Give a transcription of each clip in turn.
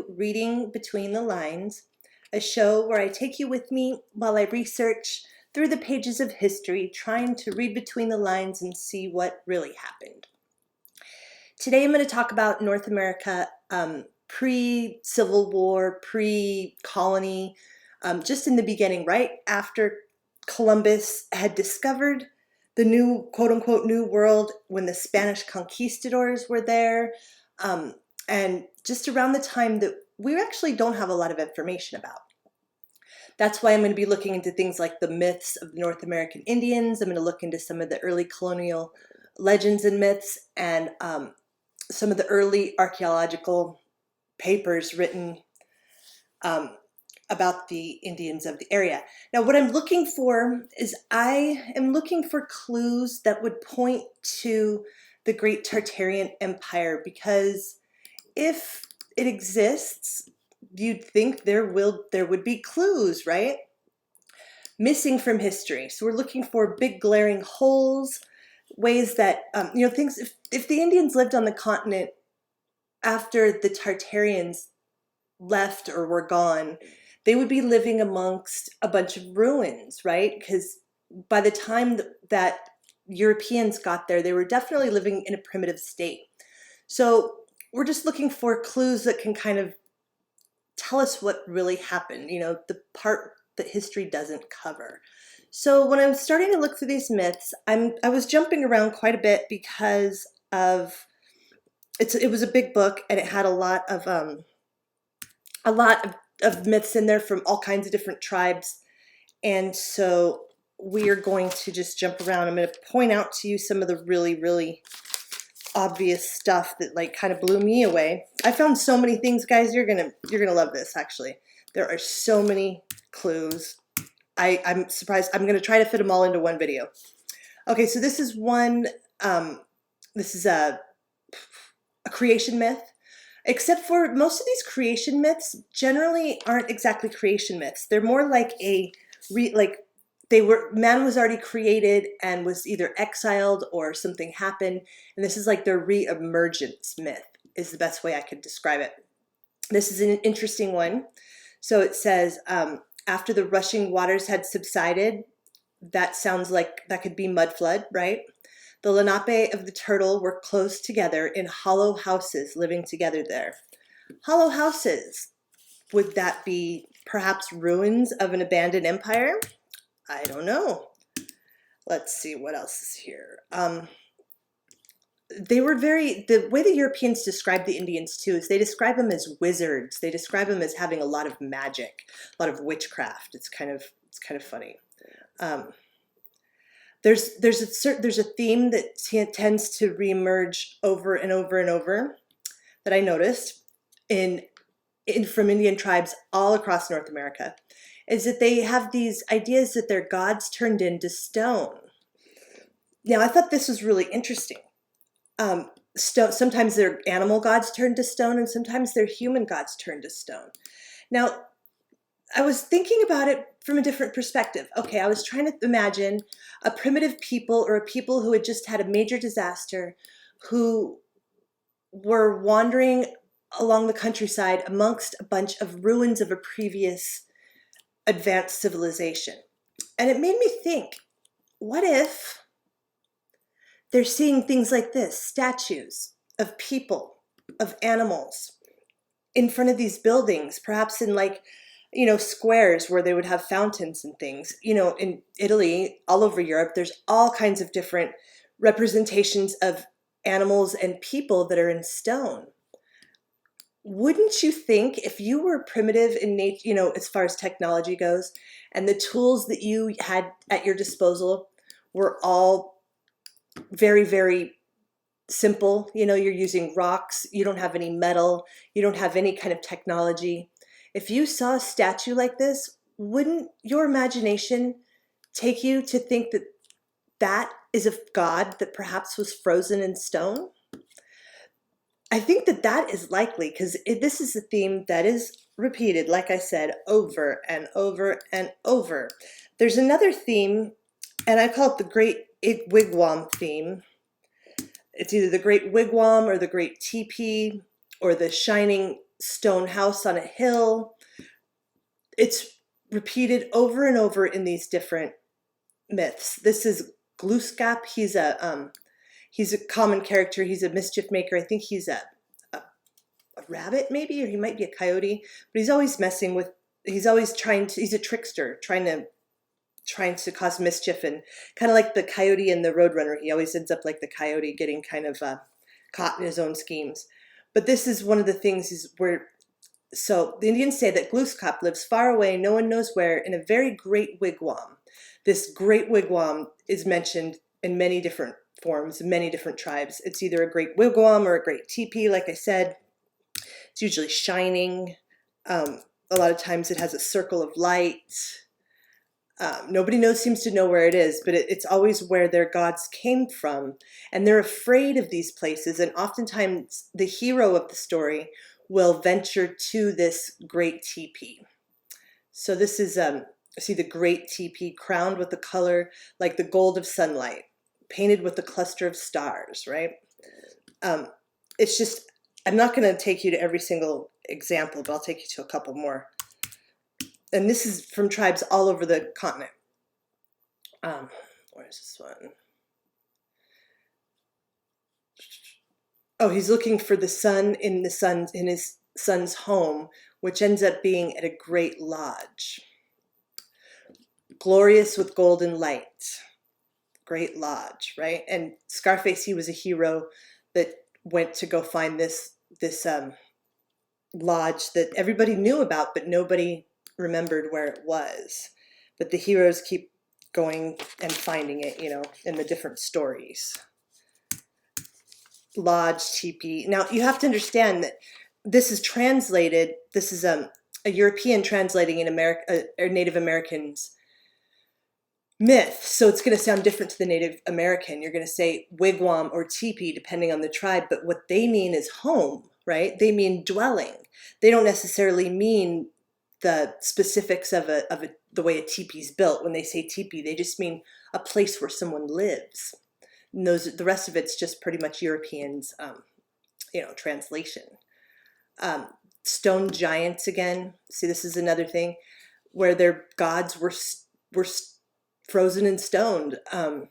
to Reading Between the Lines, a show where I take you with me while I research through the pages of history, trying to read between the lines and see what really happened. Today I'm going to talk about North America pre-Civil War, pre-colony, just in the beginning, right after Columbus had discovered the new, quote-unquote, new world, when the Spanish conquistadors were there, and just around the time that we actually don't have a lot of information about. That's why I'm going to be looking into things like the myths of the North American Indians. I'm going to look into some of the early colonial legends and myths, and some of the early archaeological papers written about the Indians of the area. Now, what I'm looking for is I am looking for clues that would point to the Great Tartarian Empire, because if it exists, you'd think there would be clues, right? Missing from history. So we're looking for big glaring holes, ways that, things, if the Indians lived on the continent after the Tartarians left or were gone, they would be living amongst a bunch of ruins, right? Because by the time that Europeans got there, they were definitely living in a primitive state. So we're just looking for clues that can kind of tell us what really happened, the part that history doesn't cover. So when I'm starting to look through these myths, I was jumping around quite a bit because of it was a big book, and it had a lot of myths in there from all kinds of different tribes. And so we are going to just jump around. I'm going to point out to you some of the really, really obvious stuff that kind of blew me away. I found so many things, guys. You're gonna love this. Actually, there are so many clues. I'm surprised. I'm gonna try to fit them all into one video. Okay, so this is one. This is a creation myth. Except for most of these creation myths generally aren't exactly creation myths. They're more like man was already created and was either exiled or something happened, and this is like their re-emergence myth is the best way I could describe it. This is an interesting one. So it says, after the rushing waters had subsided, that sounds like that could be mud flood, right? The Lenape of the turtle were close together in hollow houses, living together there. Hollow houses, would that be perhaps ruins of an abandoned empire? I don't know. Let's see what else is here. The way the Europeans describe the Indians too is they describe them as wizards. They describe them as having a lot of magic, a lot of witchcraft. It's kind of funny. There's a theme that tends to reemerge over and over and over that I noticed from Indian tribes all across North America, is that they have these ideas that their gods turned into stone. Now, I thought this was really interesting. Sometimes their animal gods turned to stone, and sometimes their human gods turned to stone. Now, I was thinking about it from a different perspective. Okay, I was trying to imagine a primitive people, or a people who had just had a major disaster, who were wandering along the countryside amongst a bunch of ruins of a previous advanced civilization. And it made me think, what if they're seeing things like this, statues of people, of animals, in front of these buildings, perhaps in squares where they would have fountains and things. In Italy, all over Europe, there's all kinds of different representations of animals and people that are in stone. Wouldn't you think, if you were primitive in nature, as far as technology goes, and the tools that you had at your disposal were all very, very simple, you're using rocks, you don't have any metal, you don't have any kind of technology. If you saw a statue like this, wouldn't your imagination take you to think that that is a god that perhaps was frozen in stone? I think that is likely, because this is a theme that is repeated, like I said, over and over and over. There's another theme, and I call it the Great Wigwam theme. It's either the Great Wigwam or the Great Teepee or the Shining stone house on a hill. It's repeated over and over in these different myths. This is Glooskap. He's a common character. He's a mischief maker. I think he's a rabbit maybe, or he might be a coyote, but he's always messing with, he's always he's a trickster, trying to cause mischief, and kind of like the coyote and the roadrunner. He always ends up like the coyote, getting kind of caught in his own schemes. But this is one of the things is where, so the Indians say that Glooskap lives far away, no one knows where, in a very great wigwam. This great wigwam is mentioned in many different forms, many different tribes. It's either a great wigwam or a great teepee, like I said. It's usually shining. A lot of times it has a circle of light. Nobody seems to know where it is, but it's always where their gods came from. And they're afraid of these places. And oftentimes the hero of the story will venture to this great teepee. So this is, see the great teepee crowned with the color like the gold of sunlight, painted with a cluster of stars, right? It's just, I'm not going to take you to every single example, but I'll take you to a couple more. And this is from tribes all over the continent. Where's this one? Oh, he's looking for the sun in his son's home, which ends up being at a great lodge. Glorious with golden light. Great lodge, right? And Scarface, he was a hero that went to go find this lodge that everybody knew about, but nobody remembered where it was. But the heroes keep going and finding it, in the different stories. Lodge, teepee. Now you have to understand that this is translated. This is a European translating in America, or Native Americans myth. So it's going to sound different to the Native American. You're going to say wigwam or teepee, depending on the tribe. But what they mean is home, right? They mean dwelling. They don't necessarily mean the specifics of the way a teepee is built. When they say teepee, they just mean a place where someone lives. And the rest of it's just pretty much Europeans, translation. Stone giants again. See, this is another thing where their gods were frozen and stoned. The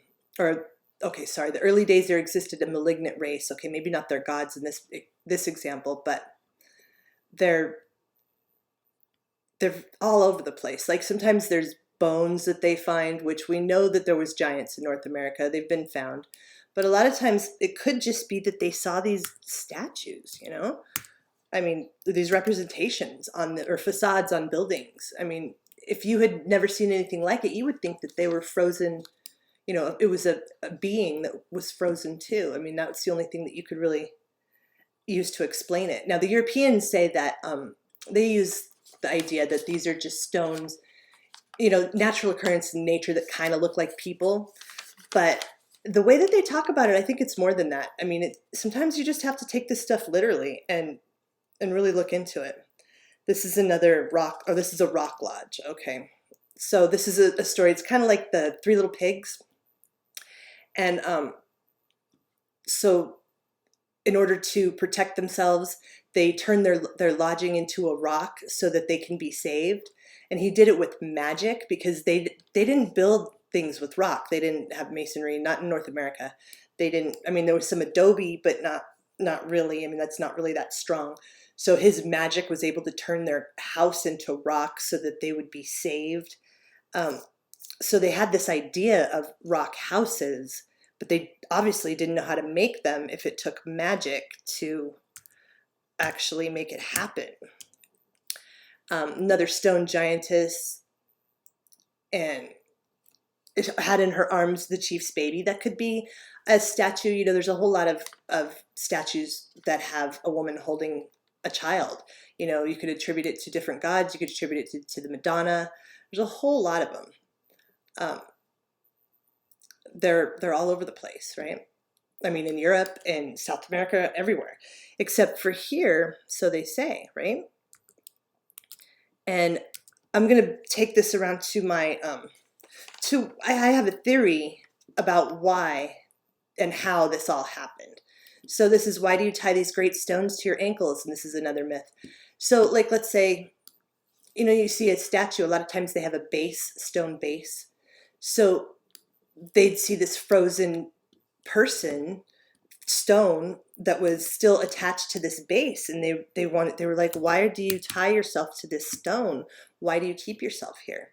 early days there existed a malignant race. Okay, maybe not their gods in this example, but they're all over the place. Like sometimes there's bones that they find, which we know that there was giants in North America. They've been found. But a lot of times it could just be that they saw these statues, I mean, these representations or facades on buildings. I mean, if you had never seen anything like it, you would think that they were frozen, it was a being that was frozen too. I mean, that's the only thing that you could really use to explain it. Now, the Europeans say that they use the idea that these are just stones, natural occurrence in nature that kind of look like people. But the way that they talk about it, I think it's more than that. I mean, sometimes you just have to take this stuff literally and really look into it. This is another rock, or this is a rock lodge. Okay. So this is a story. It's kind of like the Three Little Pigs. And so in order to protect themselves, they turn their lodging into a rock so that they can be saved. And he did it with magic, because they didn't build things with rock. They didn't have masonry, not in North America. They didn't, I mean, there was some adobe, but not really. I mean, that's not really that strong. So his magic was able to turn their house into rock so that they would be saved. So they had this idea of rock houses, but they obviously didn't know how to make them if it took magic to actually make it happen. Another stone giantess, and it had in her arms the chief's baby. That could be a statue. There's a whole lot of statues that have a woman holding a child. You could attribute it to different gods. You could attribute it to the Madonna. There's a whole lot of them. They're all over the place, right? I mean, in Europe and South America, everywhere, except for here, so they say, right? And I'm going to take this around to my, I have a theory about why and how this all happened. So this is, why do you tie these great stones to your ankles? And this is another myth. So like, let's say, you see a statue, a lot of times they have a base, stone base. So they'd see this frozen person, stone, that was still attached to this base, and they were like, why do you tie yourself to this stone? Why do you keep yourself here?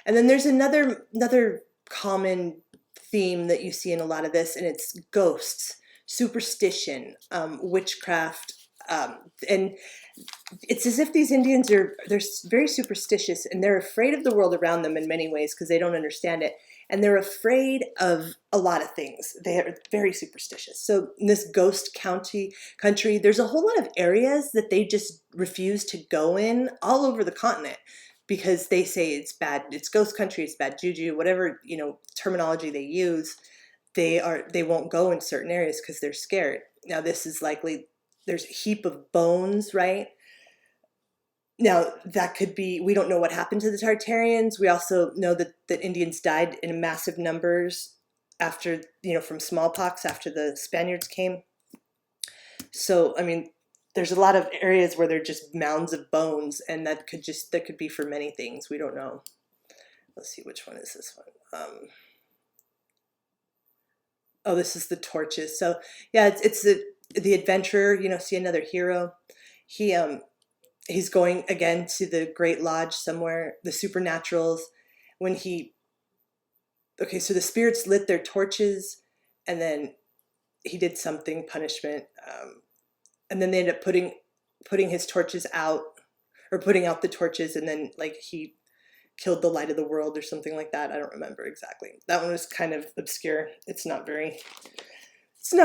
And then there's another common theme that you see in a lot of this, and it's ghosts, superstition, witchcraft, and it's as if these Indians they're very superstitious, and they're afraid of the world around them in many ways because they don't understand it. And they're afraid of a lot of things. They are very superstitious. So in this ghost country, there's a whole lot of areas that they just refuse to go in all over the continent because they say it's bad, it's ghost country, it's bad juju, whatever, terminology they use. They won't go in certain areas because they're scared. Now this is likely, there's a heap of bones, right? Now, that could be, we don't know what happened to the Tartarians. We also know that Indians died in massive numbers after, from smallpox, after the Spaniards came. So, I mean, there's a lot of areas where they're just mounds of bones, and that could be for many things. We don't know. Let's see, which one is this one? Oh, this is the torches. So, yeah, it's the adventurer, see another hero. He's going again to the Great Lodge somewhere, the supernaturals, so the spirits lit their torches, and then he did something, punishment, and then they ended up putting his torches out, or putting out the torches, and then like he killed the light of the world or something like that. I don't remember exactly. That one was kind of obscure. It's not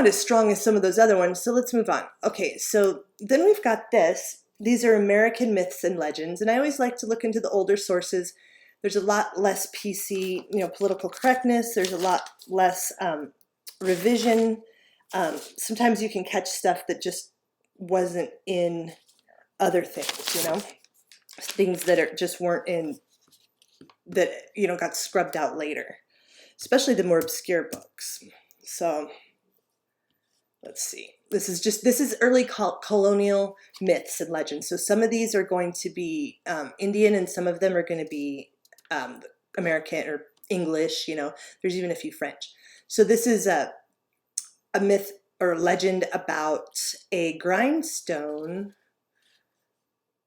as strong as some of those other ones. So let's move on. Okay, so then we've got this. These are American myths and legends, and I always like to look into the older sources. There's a lot less PC, political correctness. There's a lot less revision. Sometimes you can catch stuff that just wasn't in other things, things that just weren't in, that, got scrubbed out later, especially the more obscure books. So let's see. This is early colonial myths and legends. So some of these are going to be Indian, and some of them are going to be American or English. There's even a few French. So this is a myth or a legend about a grindstone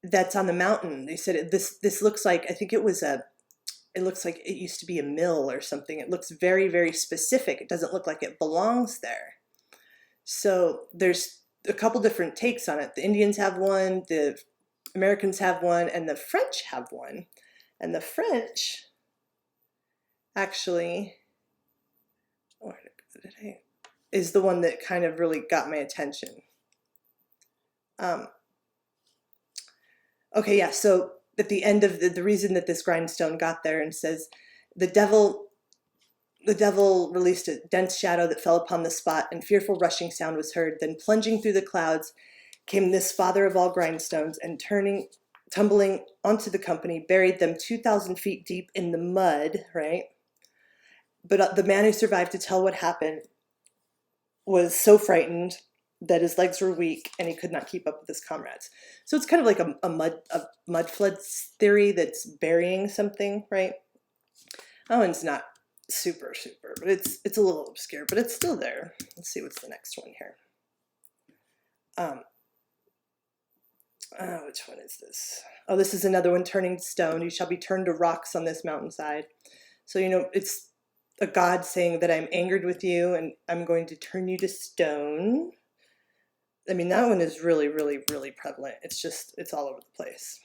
that's on the mountain. They said this looks like, I think it looks like it used to be a mill or something. It looks very, very specific. It doesn't look like it belongs there. So there's a couple different takes on it. The Indians have one, the Americans have one, and the French have one. And the French actually, is the one that kind of really got my attention. Okay, yeah, so at the end of the reason that this grindstone got there, and says, the devil released a dense shadow that fell upon the spot, and fearful rushing sound was heard. Then plunging through the clouds came this father of all grindstones, and tumbling onto the company, buried them 2,000 feet deep in the mud, right? But the man who survived to tell what happened was so frightened that his legs were weak, and he could not keep up with his comrades. So it's kind of like a mud flood theory that's burying something, right? That one's not super, but it's a little obscure, but it's still there. Let's see what's the next one here. Which one is this? Oh, this is another one, turning to stone. You shall be turned to rocks on this mountainside. So, it's a god saying that I'm angered with you and I'm going to turn you to stone. I mean, that one is really, really, really prevalent. It's all over the place.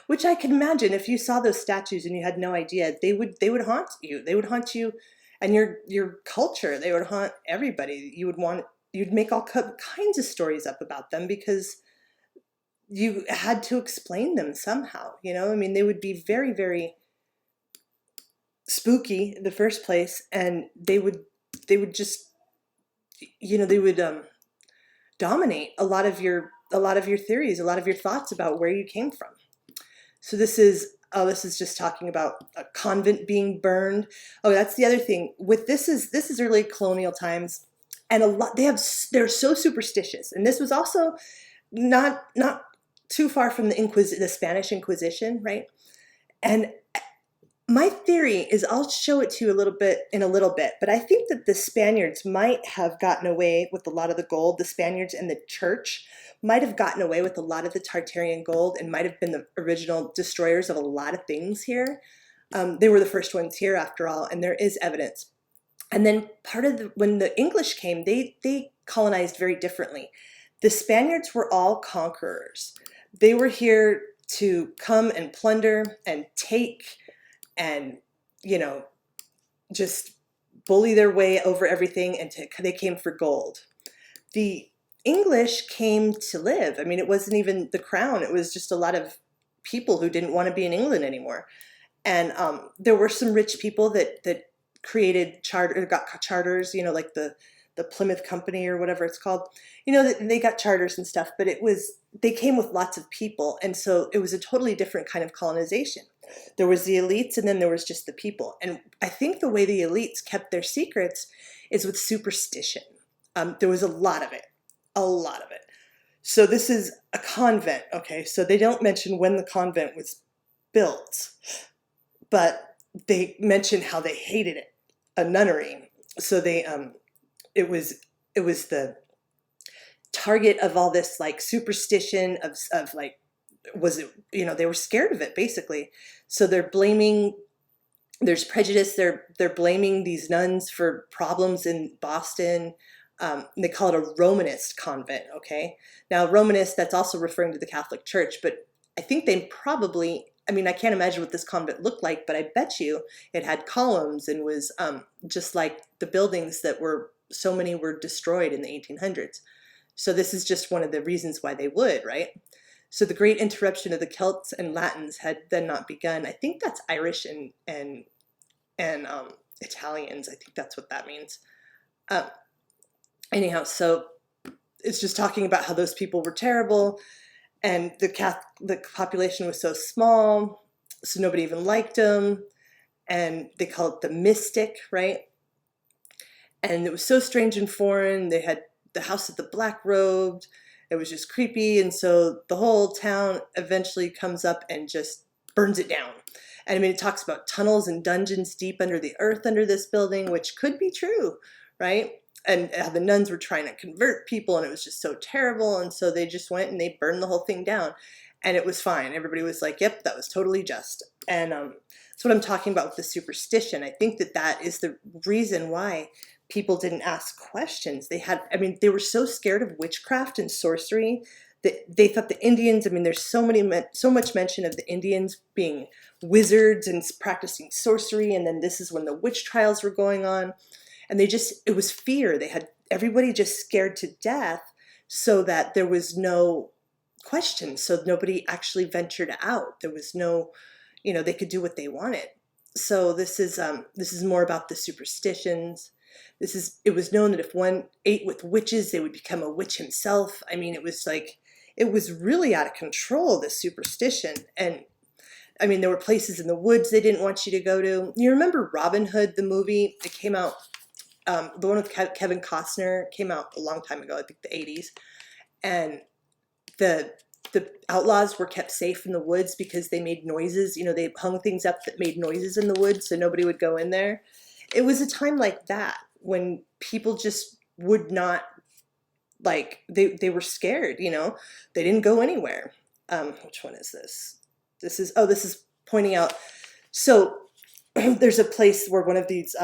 Which I can imagine, if you saw those statues and you had no idea, they would haunt you. They would haunt you and your culture. They would haunt everybody. You'd make all kinds of stories up about them because you had to explain them somehow. I mean, they would be very, very spooky in the first place, and they would just, they would dominate a lot of your theories, a lot of your thoughts about where you came from. So this is just talking about a convent being burned. Oh, that's the other thing. With this is early colonial times. And they're so superstitious. And this was also not too far from the Spanish Inquisition, right? And my theory is, I'll show it to you in a little bit, but I think that the Spaniards might have gotten away with a lot of the gold. The Spaniards and the church might have gotten away with a lot of the Tartarian gold and might have been the original destroyers of a lot of things here. They were the first ones here, after all, and there is evidence. And then when the English came, they colonized very differently. The Spaniards were all conquerors. They were here to come and plunder and take and, just bully their way over everything, and they came for gold. The English came to live. I mean, it wasn't even the crown. It was just a lot of people who didn't want to be in England anymore. And there were some rich people that got charters, like the Plymouth Company or whatever it's called. They got charters and stuff, but they came with lots of people. And so it was a totally different kind of colonization. There was the elites, and then there was just the people. And I think the way the elites kept their secrets is with superstition. There was a lot of it. So this is a convent, okay? So they don't mention when the convent was built, but they mention how they hated it, a nunnery. So it was the target of all this like superstition of like, they were scared of it, basically. So there's prejudice. They're blaming these nuns for problems in Boston. They call it a Romanist convent, okay? Now, Romanist, that's also referring to the Catholic Church, but I think they probably, I can't imagine what this convent looked like, but I bet you it had columns and was just like the buildings so many were destroyed in the 1800s. So this is just one of the reasons why they would, right? So the great interruption of the Celts and Latins had then not begun. I think that's Irish and Italians. I think that's what that means. Anyhow, so it's just talking about how those people were terrible, and the population was so small, so nobody even liked them, and they call it the mystic, right? And it was so strange and foreign. They had the House of the Black Robed. It was just creepy, and so the whole town eventually comes up and just burns it down. And it talks about tunnels and dungeons deep under the earth under this building, which could be true, right? And how the nuns were trying to convert people, and it was just so terrible, and so they just went and they burned the whole thing down, and it was fine. Everybody was like, yep, that was totally just. And that's what I'm talking about with the superstition. I think that is the reason why people didn't ask questions. They were so scared of witchcraft and sorcery that they thought the Indians, there's so much mention of the Indians being wizards and practicing sorcery, and then this is when the witch trials were going on, and it was fear. They had everybody just scared to death, so that there was no question, so nobody actually ventured out. There was no, they could do what they wanted. So this is more about the superstitions. It was known that if one ate with witches, they would become a witch himself. It was really out of control, this superstition. And there were places in the woods they didn't want you to go to. You remember Robin Hood, the movie? It came out, the one with Kevin Costner came out a long time ago, I think the 80s. And the outlaws were kept safe in the woods because they made noises. They hung things up that made noises in the woods so nobody would go in there. It was a time like that when people just would not, they were scared, they didn't go anywhere. Which one is this? This is pointing out. So there's a place where one of these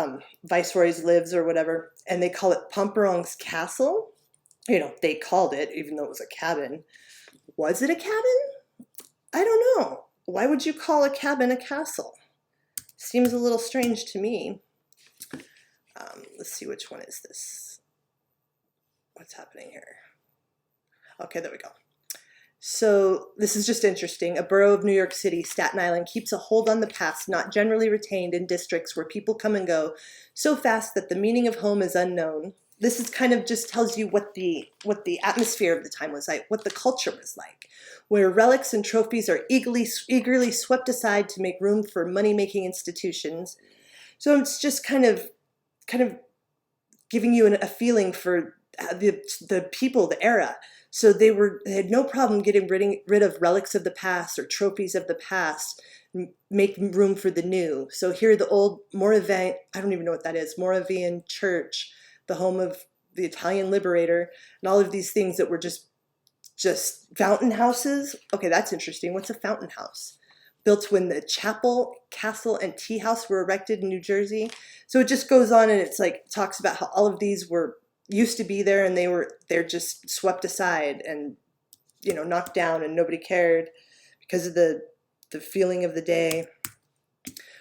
viceroys lives or whatever, and they call it Pomperong's Castle. They called it, even though it was a cabin. Was it a cabin? I don't know. Why would you call a cabin a castle? Seems a little strange to me. Let's see, which one is this? What's happening here? Okay, there we go. So this is just interesting. A borough of New York City, Staten Island, keeps a hold on the past not generally retained in districts where people come and go so fast that the meaning of home is unknown. This is kind of just tells you what the atmosphere of the time was like, what the culture was like, where relics and trophies are eagerly swept aside to make room for money-making institutions. So it's just kind of giving you a feeling for the people, the era. So they had no problem getting rid of relics of the past or trophies of the past, make room for the new. So here the old Moravian, I don't even know what that is, Moravian church, the home of the Italian liberator, and all of these things that were just fountain houses. Okay, that's interesting. What's a fountain house? Built when the chapel, castle, and tea house were erected in New Jersey. So it just goes on, and it's like talks about how all of these used to be there, and they're just swept aside and knocked down, and nobody cared because of the feeling of the day,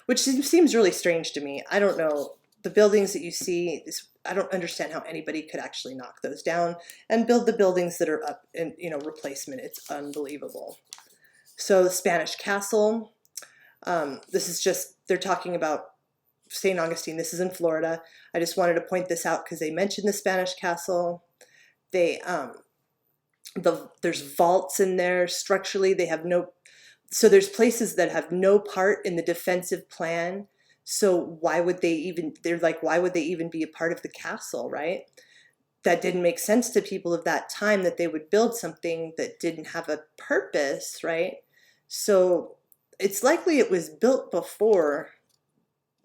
which seems really strange to me. I don't know. The buildings that you see, I don't understand how anybody could actually knock those down and build the buildings that are up in replacement. It's unbelievable. So the Spanish castle, this is just, they're talking about St. Augustine. This is in Florida. I just wanted to point this out because they mentioned the Spanish castle. There's vaults in there. Structurally, they have so there's places that have no part in the defensive plan. So why would they even be a part of the castle, right? That didn't make sense to people of that time, that they would build something that didn't have a purpose, right? So it's likely it was built before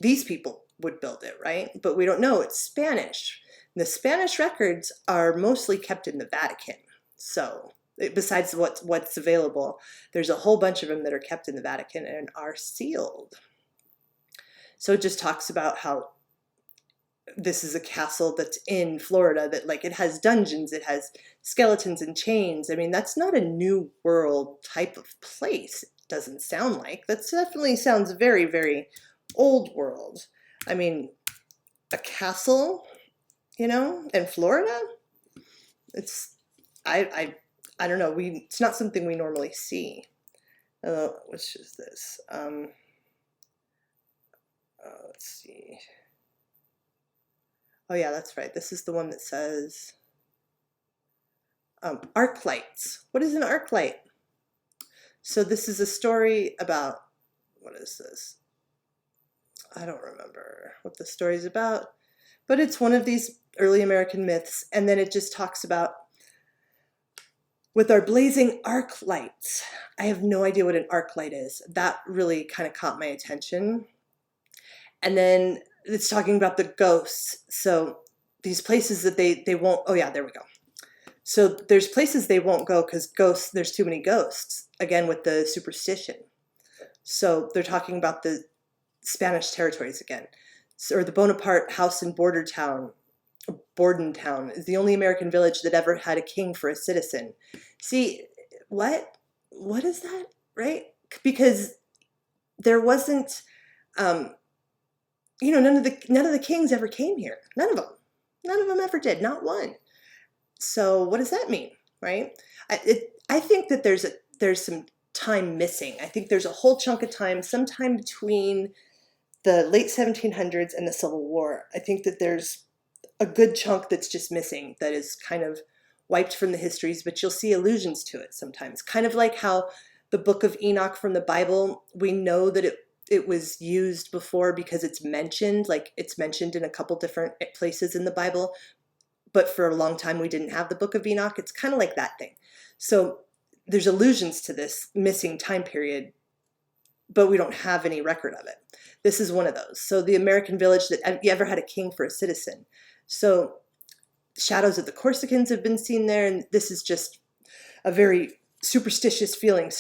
these people would build it, right? But we don't know. It's Spanish. The Spanish records are mostly kept in the Vatican. So besides what's available, there's a whole bunch of them that are kept in the Vatican and are sealed. So it just talks about how this is a castle that's in Florida, that it has dungeons, it has skeletons and chains. I mean, that's not a New World type of place. It doesn't sound like. That definitely sounds very, very old world. I mean, a castle, in Florida? I don't know. It's not something we normally see. Which is this? Let's see. Oh yeah, that's right. This is the one that says arc lights. What is an arc light? So this is a story about, what is this? I don't remember what the story's about, but it's one of these early American myths. And then it just talks about, with our blazing arc lights. I have no idea what an arc light is. That really kind of caught my attention. And then it's talking about the ghosts. So these places that they won't, oh yeah, there we go. So there's places they won't go because there's too many ghosts, again with the superstition. So they're talking about the Spanish territories again. Or the Bonaparte house in Bordentown is the only American village that ever had a king for a citizen. See, what is that, right? Because there wasn't, none of the kings ever came here. None of them ever did, not one. So what does that mean, right? I think that there's some time missing. I think there's a whole chunk of time, sometime between the late 1700s and the Civil War. I think that there's a good chunk that's just missing, that is kind of wiped from the histories, but you'll see allusions to it sometimes. Kind of like how the Book of Enoch from the Bible, we know that it was used before because it's mentioned in a couple different places in the Bible, but for a long time we didn't have the Book of Enoch. It's kind of like that thing. So there's allusions to this missing time period, but we don't have any record of it. This is one of those. So the American village that ever had a king for a citizen. So shadows of the Corsicans have been seen there, and this is just a very superstitious feeling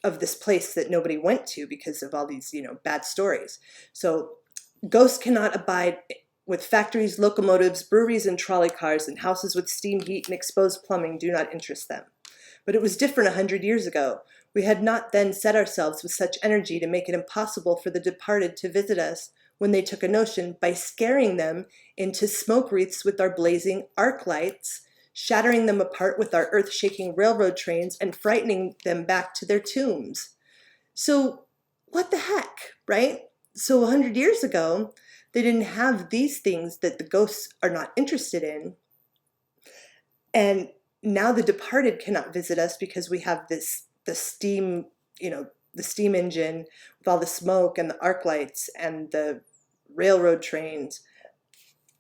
of this place that nobody went to because of all these, bad stories. So ghosts cannot abide with factories, locomotives, breweries, and trolley cars, and houses with steam heat and exposed plumbing do not interest them. But it was different 100 years ago. We had not then set ourselves with such energy to make it impossible for the departed to visit us when they took a notion by scaring them into smoke wreaths with our blazing arc lights, shattering them apart with our earth-shaking railroad trains, and frightening them back to their tombs. So what the heck, right? So 100 years ago, they didn't have these things that the ghosts are not interested in. And now the departed cannot visit us because we have the steam, the steam engine with all the smoke and the arc lights and the railroad trains.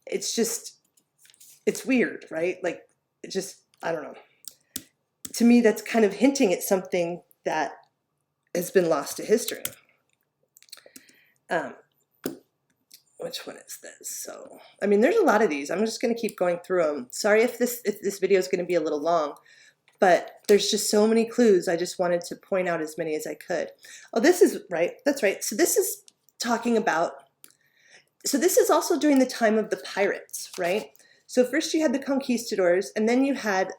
It's just, it's weird, right? Like, it just, I don't know. To me, that's kind of hinting at something that has been lost to history. Which one is this? So, I mean, there's a lot of these. I'm just going to keep going through them. Sorry if this video is going to be a little long, but there's just so many clues. I just wanted to point out as many as I could. Oh, this is right. That's right. So this is talking about, so this is also during the time of the pirates, right? So first you had the conquistadors, and then you had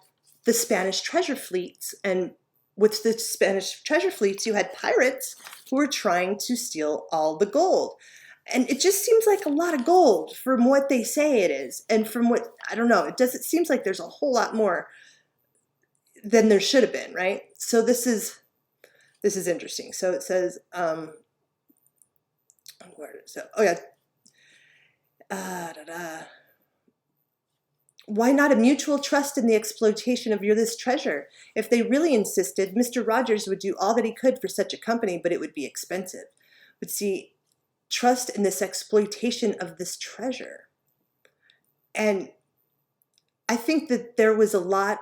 the Spanish treasure fleets. And with the Spanish treasure fleets, you had pirates who were trying to steal all the gold. And it just seems like a lot of gold from what they say it is. And from what, I don't know, it seems like there's a whole lot more than there should have been, right? So this is interesting. So it says, where is it? Oh yeah. Why not a mutual trust in the exploitation of this treasure? If they really insisted, Mr. Rogers would do all that he could for such a company, but it would be expensive. But see, trust in this exploitation of this treasure. And I think that there was a lot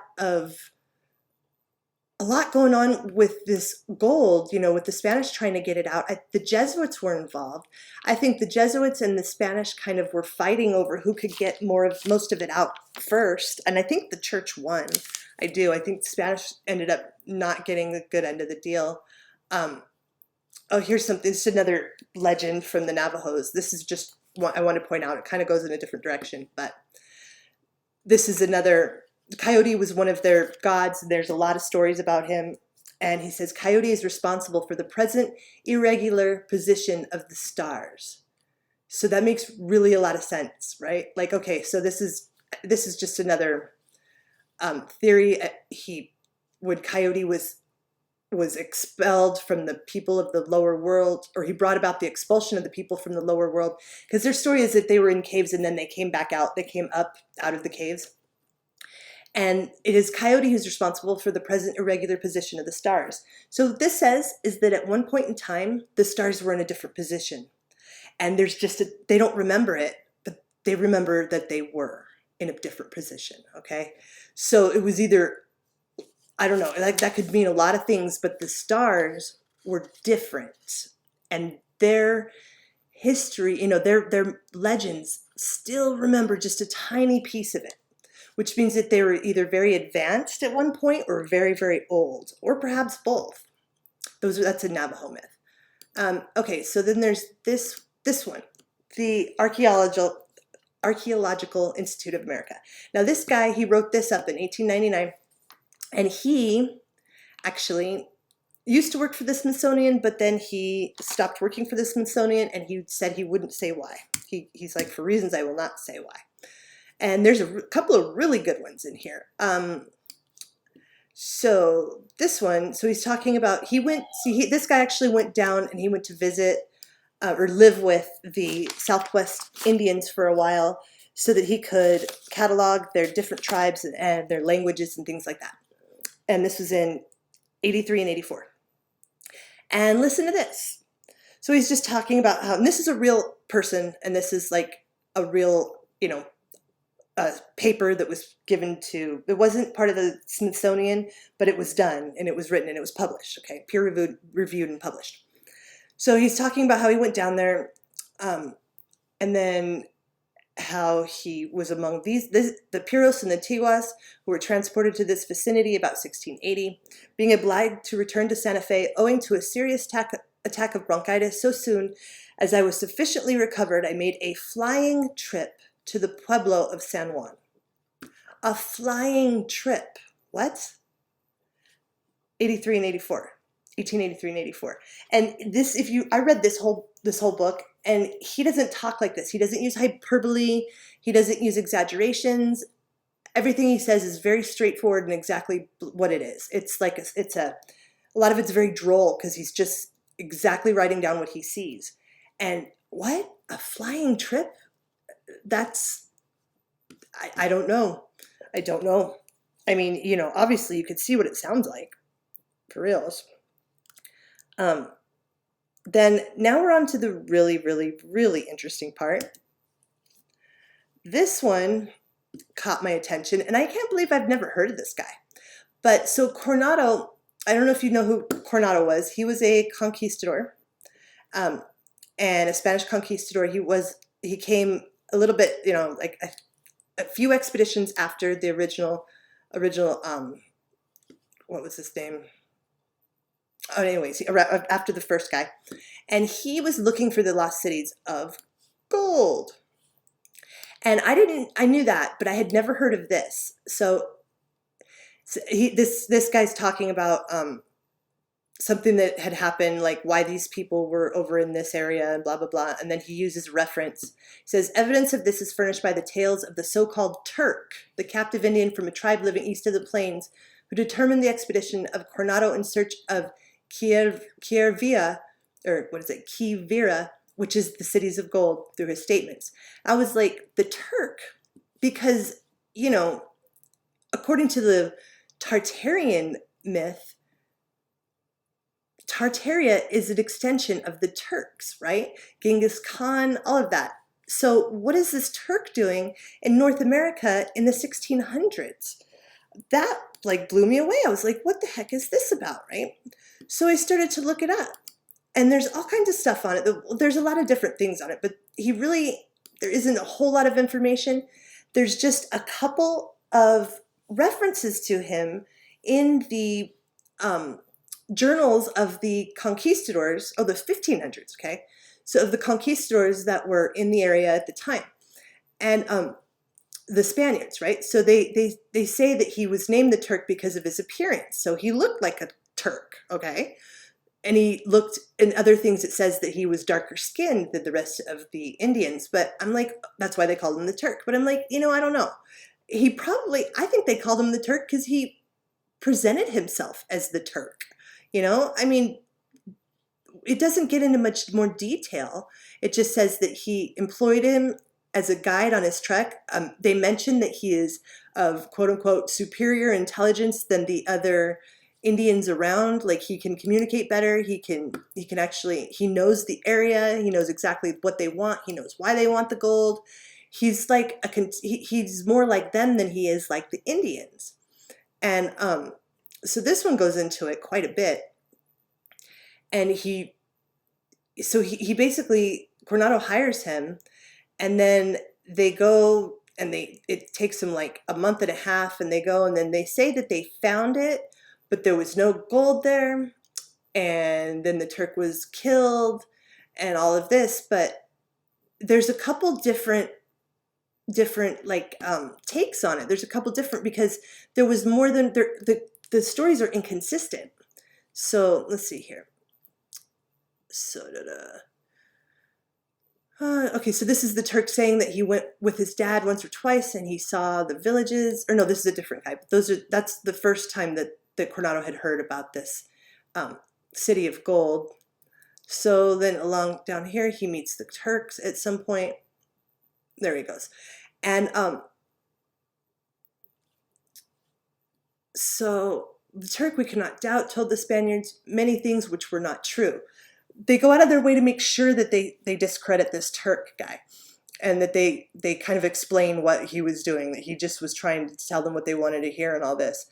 going on with this gold, you know, with the Spanish trying to get it out. The Jesuits were involved. I think the Jesuits and the Spanish kind of were fighting over who could get most of it out first. And I think the church won. I do. I think the Spanish ended up not getting the good end of the deal. Oh, here's something. This is another legend from the Navajos. This is just what I want to point out. It kind of goes in a different direction, but this is another. Coyote was one of their gods. There's a lot of stories about him. And he says, Coyote is responsible for the present irregular position of the stars. So that makes really a lot of sense, right? Like, okay, so this is just another theory. Coyote was expelled from the people of the lower world, or he brought about the expulsion of the people from the lower world, because their story is that they were in caves and then they came back out. They came up out of the caves. And it is Coyote who's responsible for the present irregular position of the stars. So what this says is that at one point in time, the stars were in a different position. And there's just they don't remember it, but they remember that they were in a different position, okay? So it was either, I don't know, like that could mean a lot of things, but the stars were different. And their history, you know, their legends still remember just a tiny piece of it, which means that they were either very advanced at one point or very, very old, or perhaps both. That's a Navajo myth. Okay, so then there's this one, the Archaeological Institute of America. Now this guy, he wrote this up in 1899, and he actually used to work for the Smithsonian, but then he stopped working for the Smithsonian, and he said he wouldn't say why. He's like, for reasons I will not say why. And there's a couple of really good ones in here. So this one, so he's talking about, this guy actually went down and he went to visit or live with the Southwest Indians for a while so that he could catalog their different tribes and their languages and things like that. And this was in 83 and 84. And listen to this. So he's just talking about how, and this is a real person, and this is like a real, you know, paper that was given to, it wasn't part of the Smithsonian, but it was done and it was written and it was published, okay, peer reviewed and published. So he's talking about how he went down there and then how he was among the Piros and the Tiwas who were transported to this vicinity about 1680, being obliged to return to Santa Fe owing to a serious attack of bronchitis. So soon as I was sufficiently recovered, I made a flying trip to the pueblo of San Juan. A flying trip. What? 83 and 84. 1883 and 84. And this, I read this whole book, and he doesn't talk like this. He doesn't use hyperbole. He doesn't use exaggerations. Everything he says is very straightforward and exactly what it is. It's like, a lot of it's very droll because he's just exactly writing down what he sees. And what? A flying trip? That's, I don't know. I don't know. I mean, you know, obviously you could see what it sounds like, for reals. Then now we're on to the really, really, really interesting part. This one caught my attention, and I can't believe I've never heard of this guy. But so Coronado, I don't know if you know who Coronado was. He was a conquistador, um, and a Spanish conquistador. He came a little bit, like a few expeditions after the original, what was his name? Oh, anyways, after the first guy, and he was looking for the lost cities of gold. And I knew that, but I had never heard of this. So this guy's talking about something that had happened, like why these people were over in this area and blah, blah, blah. And then he uses reference. He says, evidence of this is furnished by the tales of the so-called Turk, the captive Indian from a tribe living east of the plains, who determined the expedition of Coronado in search of Quivira, which is the cities of gold, through his statements. I was like, the Turk, because, according to the Tartarian myth, Tartaria is an extension of the Turks, right? Genghis Khan, all of that. So what is this Turk doing in North America in the 1600s? That blew me away. I was like, what the heck is this about, right? So I started to look it up. And there's all kinds of stuff on it. There's a lot of different things on it, but there isn't a whole lot of information. There's just a couple of references to him in the journals of the conquistadors, the 1500s, okay? So of the conquistadors that were in the area at the time. And the Spaniards, right? So they say that he was named the Turk because of his appearance. So he looked like a Turk, okay? And he looked, in other things it says that he was darker skinned than the rest of the Indians. But I'm like, that's why they called him the Turk. But I'm like, I don't know. I think they called him the Turk because he presented himself as the Turk. I mean, it doesn't get into much more detail. It just says that he employed him as a guide on his trek. They mention that he is of quote unquote superior intelligence than the other Indians around. Like, he can communicate better. He knows the area. He knows exactly what they want. He knows why they want the gold. He's like he's more like them than he is like the Indians. And so this one goes into it quite a bit. And he basically, Coronado hires him, and then they go, and it takes them like a month and a half, and they go, and then they say that they found it, but there was no gold there, and then the Turk was killed, and all of this. But there's a couple different takes on it. There's a couple different, because there was more than the stories are inconsistent. So let's see here. So okay, so this is the Turk saying that he went with his dad once or twice and he saw the villages. Or no, this is a different guy. But that's the first time that Coronado had heard about this city of gold. So then along down here, he meets the Turks at some point. There he goes. And so the Turk, we cannot doubt, told the Spaniards many things which were not true. They go out of their way to make sure that they discredit this Turk guy, and that they kind of explain what he was doing, that he just was trying to tell them what they wanted to hear and all this.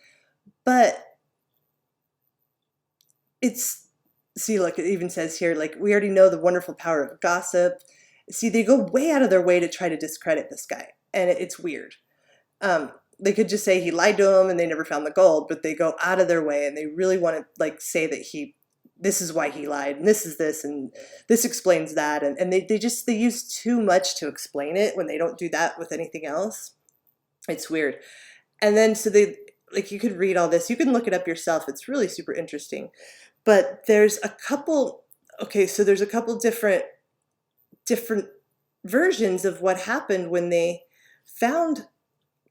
But look, it even says here, like, we already know the wonderful power of gossip. See, they go way out of their way to try to discredit this guy, and it's weird. They could just say he lied to them and they never found the gold, but they go out of their way and they really want to say that this is why he lied, and this is this, and this explains that, and they use too much to explain it when they don't do that with anything else. It's weird. And then so you could read all this, you can look it up yourself, it's really super interesting. But there's a couple different versions of what happened when they found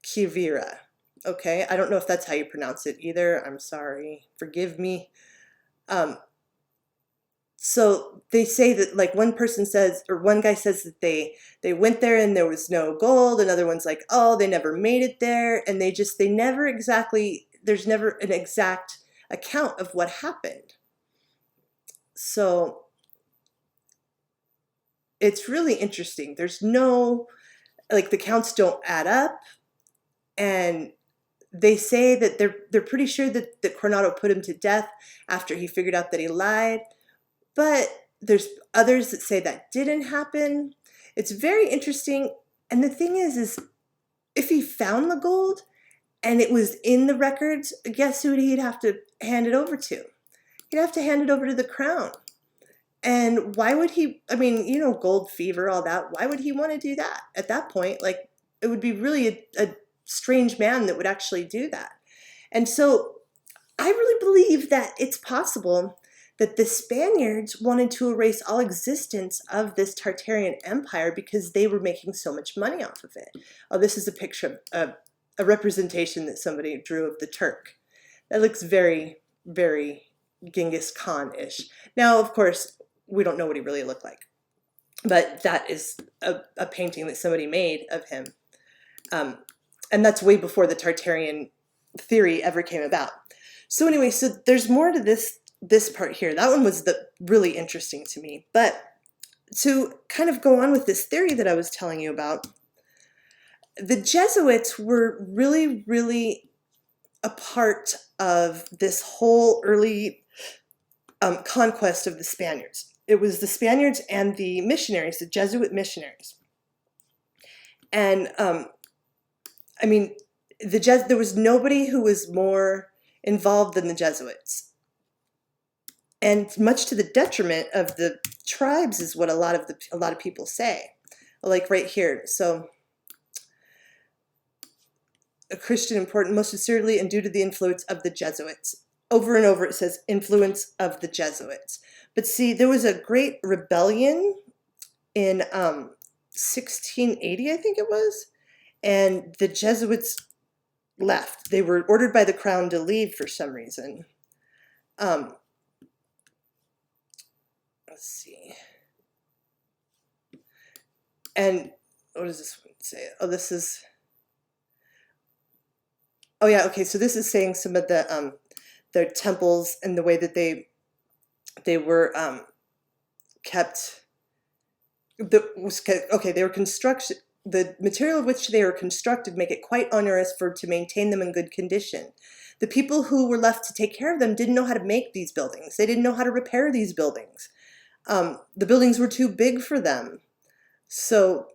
Quivira. Okay, I don't know if that's how you pronounce it either. I'm sorry, forgive me. So they say that, one person says, or one guy says that they went there and there was no gold. Another one's like, oh, they never made it there. And there's never an exact account of what happened. So it's really interesting. There's no, the counts don't add up. And they say that they're pretty sure that Coronado put him to death after he figured out that he lied. But there's others that say that didn't happen. It's very interesting. And the thing is if he found the gold and it was in the records, guess who he'd have to hand it over to? He'd have to hand it over to the crown. And why would he, I mean, you know, gold fever, all that. Why would he want to do that at that point? Like, it would be really a strange man that would actually do that. And so I really believe that it's possible that the Spaniards wanted to erase all existence of this Tartarian empire because they were making so much money off of it. Oh, this is a picture of a representation that somebody drew of the Turk. That looks very, very Genghis Khan-ish. Now, of course, we don't know what he really looked like, but that is a painting that somebody made of him. And that's way before the Tartarian theory ever came about. So anyway, so there's more to this part here. That one was really interesting to me. But to kind of go on with this theory that I was telling you about, the Jesuits were really, really a part of this whole early conquest of the Spaniards. It was the Spaniards and the missionaries, the Jesuit missionaries. And I mean, there was nobody who was more involved than the Jesuits. And much to the detriment of the tribes is what a lot of people say. Like right here. So a Christian important, most sincerely and due to the influence of the Jesuits. Over and over it says influence of the Jesuits. But see, there was a great rebellion in 1680, I think it was, and the Jesuits left. They were ordered by the crown to leave for some reason. Let's see. And what does this one say? Oh, this is... Oh yeah, okay, so this is saying some of the their temples and the way that they were kept. They were construction. The material of which they were constructed make it quite onerous to maintain them in good condition. The people who were left to take care of them didn't know how to make these buildings. They didn't know how to repair these buildings. The buildings were too big for them. So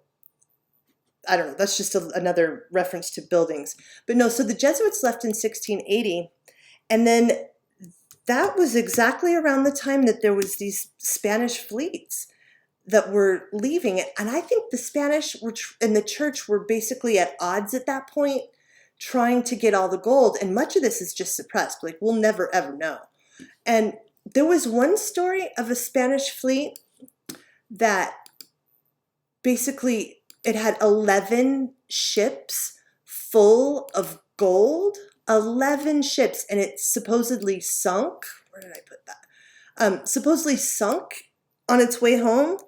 I don't know, that's just another reference to buildings. But no, so the Jesuits left in 1680, and then that was exactly around the time that there was these Spanish fleets that were leaving it. And I think the Spanish and the church were basically at odds at that point, trying to get all the gold. And much of this is just suppressed. Like, we'll never, ever know. And there was one story of a Spanish fleet that basically it had 11 ships full of gold. 11 ships, and it supposedly sunk. Where did I put that? Supposedly sunk on its way home.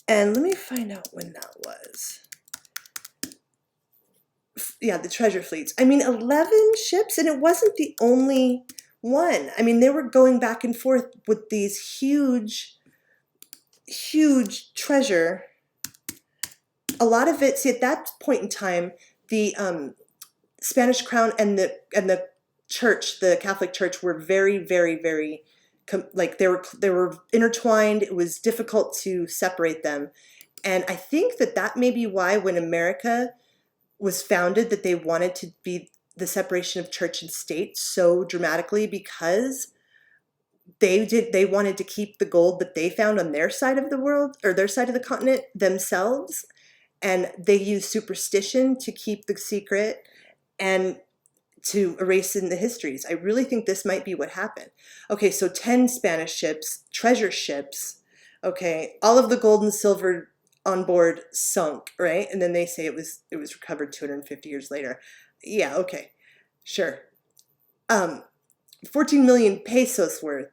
And let me find out when that was. Yeah, the treasure fleets. I mean, 11 ships, and it wasn't the only one. I mean, they were going back and forth with these huge, huge treasure. A lot of it, see, at that point in time, the Spanish crown and the church, the Catholic Church, were very, very, very, like they were intertwined. It was difficult to separate them. And I think that may be why when America was founded that they wanted to be the separation of church and state so dramatically, because they wanted to keep the gold that they found on their side of the world, or their side of the continent, themselves. And they used superstition to keep the secret and to erase in the histories. I really think this might be what happened. Okay, so 10 Spanish ships, treasure ships, okay, all of the gold and silver on board sunk, right? And then they say it was recovered 250 years later. Yeah, okay, sure. 14 million pesos worth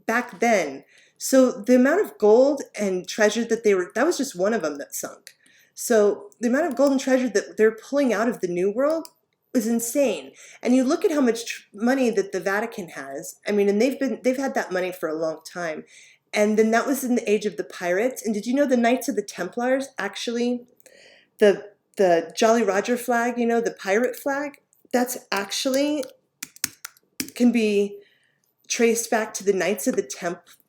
back then. So the amount of gold and treasure that was just one of them that sunk. So the amount of gold and treasure that they're pulling out of the New World was insane. And you look at how much money that the Vatican has. I mean, and they've had that money for a long time. And then that was in the age of the pirates. And did you know the Knights of the Templars, actually, the the Jolly Roger flag, you know, the pirate flag, that's actually can be traced back to the Knights of the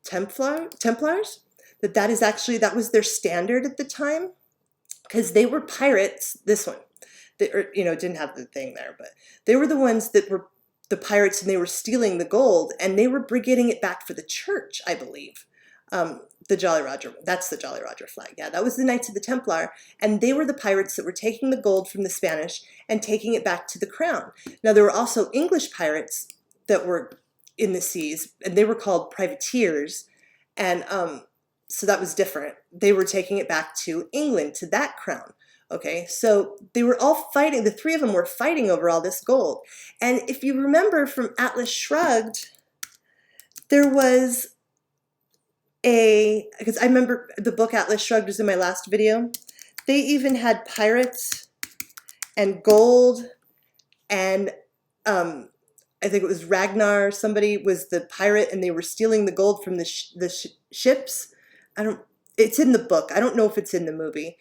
Templars. That was their standard at the time, because they were pirates. This one, didn't have the thing there, but they were the ones that were the pirates, and they were stealing the gold, and they were brigading it back for the church, I believe. The Jolly Roger, that's the Jolly Roger flag. Yeah, that was the Knights of the Templar, and they were the pirates that were taking the gold from the Spanish and taking it back to the crown. Now, there were also English pirates that were in the seas, and they were called privateers, and so that was different. They were taking it back to England, to that crown. Okay, so they were all fighting, the three of them were fighting over all this gold. And if you remember from Atlas Shrugged, there was because I remember the book Atlas Shrugged was in my last video. They even had pirates and gold, and I think it was Ragnar, somebody was the pirate, and they were stealing the gold from the ships. It's in the book. I don't know if it's in the movie.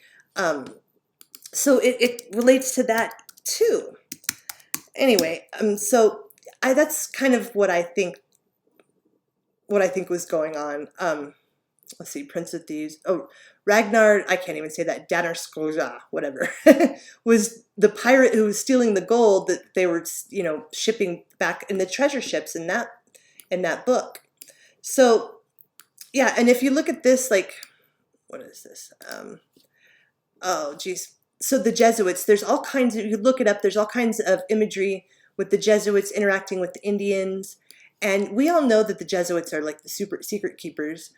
So it relates to that too. Anyway, so that's kind of what I think was going on. Let's see, Prince of Thieves. Oh, Ragnar, I can't even say that. Danarskoja, whatever, was the pirate who was stealing the gold that they were, shipping back in the treasure ships in that book. So, yeah, and if you look at this, like, what is this? Oh, geez. So the Jesuits, there's all kinds of, you could look it up, there's all kinds of imagery with the Jesuits interacting with the Indians. And we all know that the Jesuits are like the super secret keepers.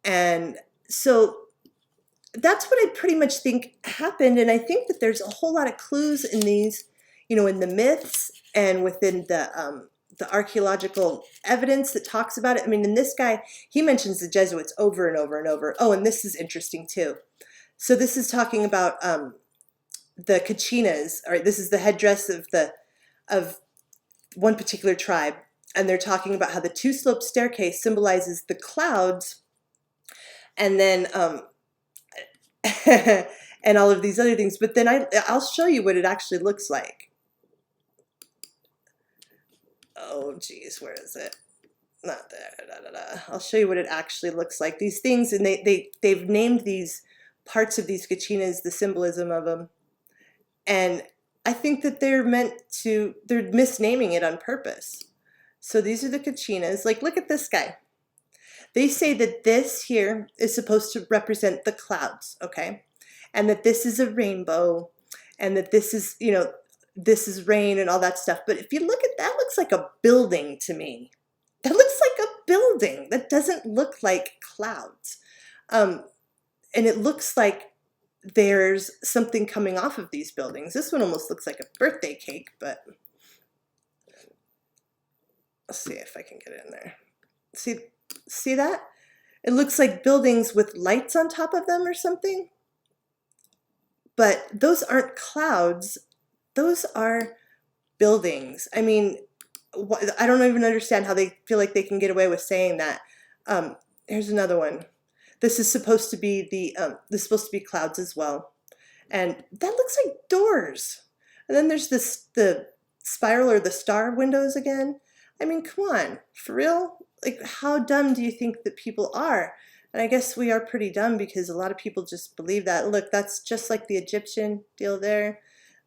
And so that's what I pretty much think happened. And I think that there's a whole lot of clues in these, in the myths and within the archaeological evidence that talks about it. I mean, in this guy, he mentions the Jesuits over and over and over. Oh, and this is interesting too. So this is talking about the Kachinas. All right, this is the headdress of one particular tribe, and they're talking about how the two-sloped staircase symbolizes the clouds, and then and all of these other things. But then I'll show you what it actually looks like. Oh, geez, where is it? Not there. I'll show you what it actually looks like. These things, and they've named these parts of these Kachinas, the symbolism of them. And I think that they're misnaming it on purpose. So these are the Kachinas. Like, look at this guy. They say that this here is supposed to represent the clouds, okay? And that this is a rainbow, and that this is, this is rain and all that stuff. But if you look at that, looks like a building to me. That looks like a building. That doesn't look like clouds. And it looks like there's something coming off of these buildings. This one almost looks like a birthday cake, but let's see if I can get it in there. See that? It looks like buildings with lights on top of them or something. But those aren't clouds. Those are buildings. I mean, I don't even understand how they feel like they can get away with saying that. Here's another one. This is supposed to be this is supposed to be clouds as well, and that looks like doors. And then there's the spiral or the star windows again. I mean, come on, for real? Like, how dumb do you think that people are? And I guess we are pretty dumb, because a lot of people just believe that. Look, that's just like the Egyptian deal there.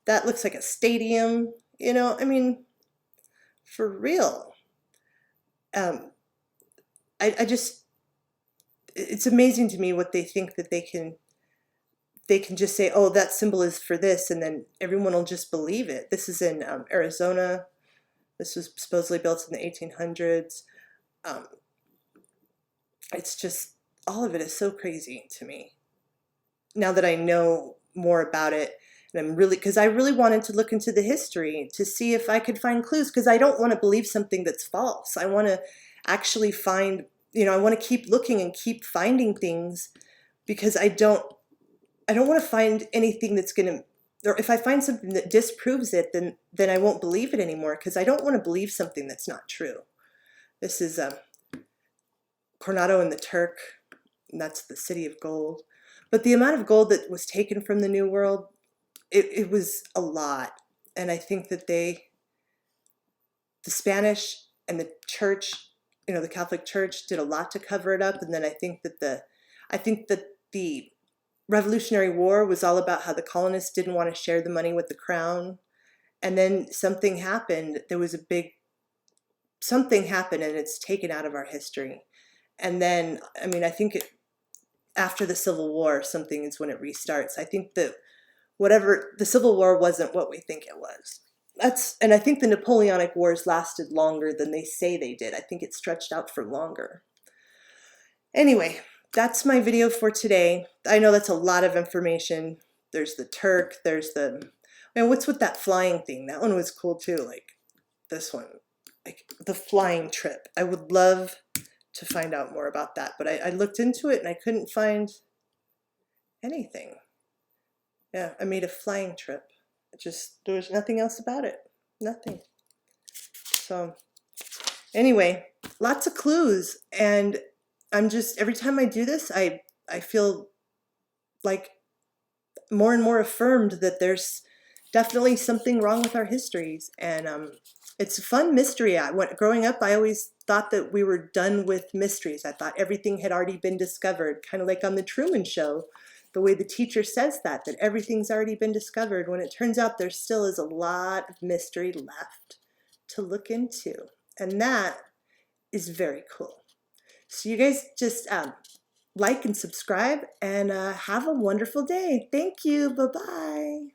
That looks like a stadium. I mean, for real. I just. It's amazing to me what they think that they can just say, oh, that symbol is for this, and then everyone will just believe it. This is in Arizona. This was supposedly built in the 1800s. It's just, all of it is so crazy to me. Now that I know more about it, and because I really wanted to look into the history to see if I could find clues, because I don't want to believe something that's false. I want to actually find, I want to keep looking and keep finding things, because I don't want to find anything that's going to, or if I find something that disproves it, then I won't believe it anymore, because I don't want to believe something that's not true. This is Coronado and the Turk, and that's the city of gold. But the amount of gold that was taken from the New World, it was a lot. And I think that the Spanish and the church, the Catholic Church did a lot to cover it up. And then I think that the Revolutionary War was all about how the colonists didn't want to share the money with the crown. And then something happened. Something happened, and it's taken out of our history. And then, I think after the Civil War, something is when it restarts. I think that the Civil War wasn't what we think it was. And I think the Napoleonic Wars lasted longer than they say they did. I think it stretched out for longer. Anyway, that's my video for today. I know that's a lot of information. There's the Turk, what's with that flying thing? That one was cool too, like this one, like the flying trip. I would love to find out more about that, but I looked into it and I couldn't find anything. Yeah, I made a flying trip. There was nothing else about it. Nothing. So anyway, lots of clues. And every time I do this, I feel like more and more affirmed that there's definitely something wrong with our histories. And it's a fun mystery. Growing up, I always thought that we were done with mysteries. I thought everything had already been discovered, kind of like on the Truman Show, the way the teacher says that everything's already been discovered, when it turns out there still is a lot of mystery left to look into. And that is very cool. So you guys just like and subscribe, and have a wonderful day. Thank you. Bye-bye.